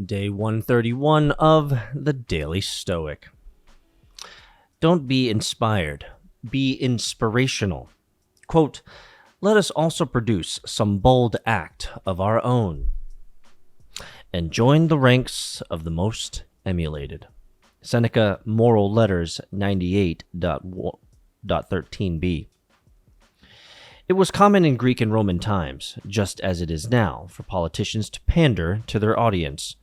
Day 131 of the Daily Stoic. Don't be inspired, be inspirational. Quote, let us also produce some bold act of our own and join the ranks of the most emulated. Seneca, Moral Letters 98.13b. It was common in Greek and Roman times, just as it is now, for politicians to pander to their audience.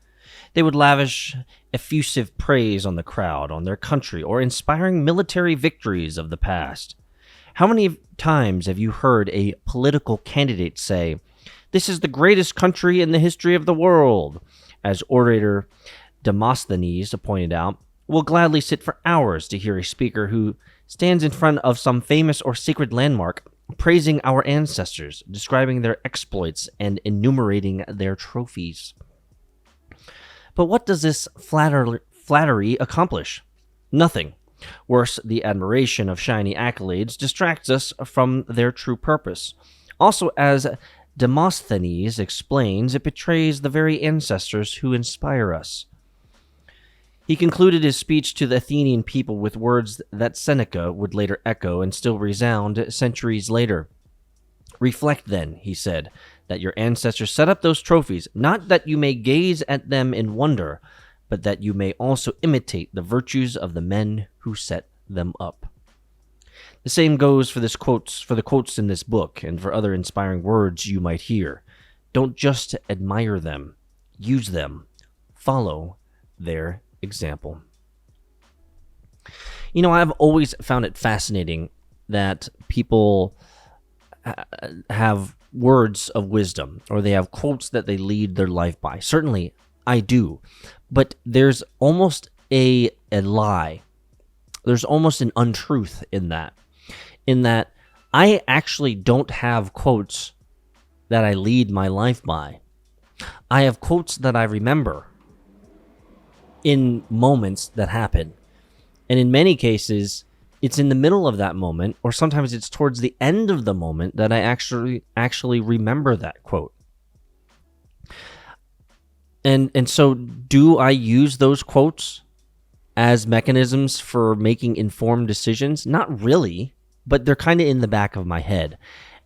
They would lavish effusive praise on the crowd, on their country, or inspiring military victories of the past. How many times have you heard a political candidate say, "This is the greatest country in the history of the world"? As orator Demosthenes pointed out, we'll gladly sit for hours to hear a speaker who stands in front of some famous or sacred landmark, praising our ancestors, describing their exploits, and enumerating their trophies. But what does this flattery accomplish? Nothing. Worse, the admiration of shiny accolades distracts us from their true purpose. Also, as Demosthenes explains, it betrays the very ancestors who inspire us. He concluded his speech to the Athenian people with words that Seneca would later echo and still resound centuries later. Reflect then, he said, that your ancestors set up those trophies, not that you may gaze at them in wonder, but that you may also imitate the virtues of the men who set them up. The same goes for the quotes in this book and for other inspiring words you might hear. Don't just admire them, use them, follow their example. I've always found it fascinating that people have words of wisdom, or they have quotes that they lead their life by. Certainly, I do. But there's almost a lie. There's almost an untruth in that I actually don't have quotes that I lead my life by. I have quotes that I remember in moments that happen. And in many cases, it's in the middle of that moment, or sometimes it's towards the end of the moment that I actually remember that quote. And so do I use those quotes as mechanisms for making informed decisions? Not really, but they're kind of in the back of my head.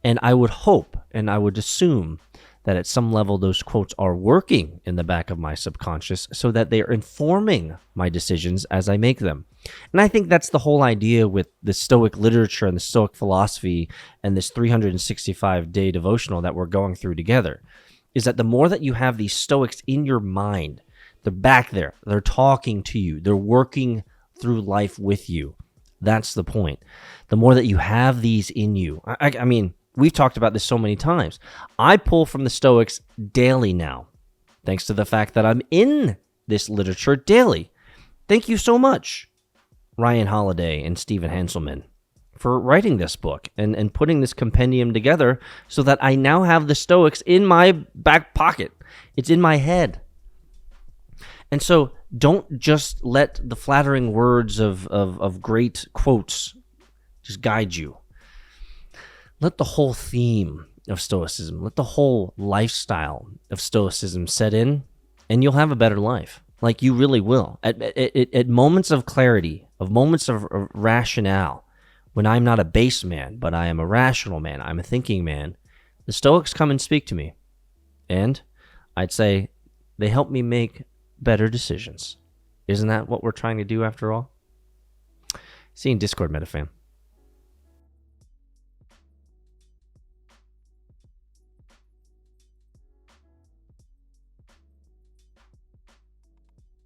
And I would hope and I would assume that at some level those quotes are working in the back of my subconscious so that they are informing my decisions as I make them. And I think that's the whole idea with the Stoic literature and the Stoic philosophy and this 365-day devotional that we're going through together, is that the more that you have these Stoics in your mind, they're back there, they're talking to you, they're working through life with you. That's the point. The more that you have these in you. I mean, we've talked about this so many times. I pull from the Stoics daily now, thanks to the fact that I'm in this literature daily. Thank you so much, Ryan Holiday and Stephen Hanselman, for writing this book and putting this compendium together so that I now have the Stoics in my back pocket. It's in my head. And so don't just let the flattering words of great quotes just guide you. Let the whole theme of Stoicism, let the whole lifestyle of Stoicism set in, and you'll have a better life. Like, you really will. At moments of clarity, of moments of rationale, when I'm not a base man, but I am a rational man, I'm a thinking man, the Stoics come and speak to me. And I'd say they help me make better decisions. Isn't that what we're trying to do after all? See you in Discord, MetaFam.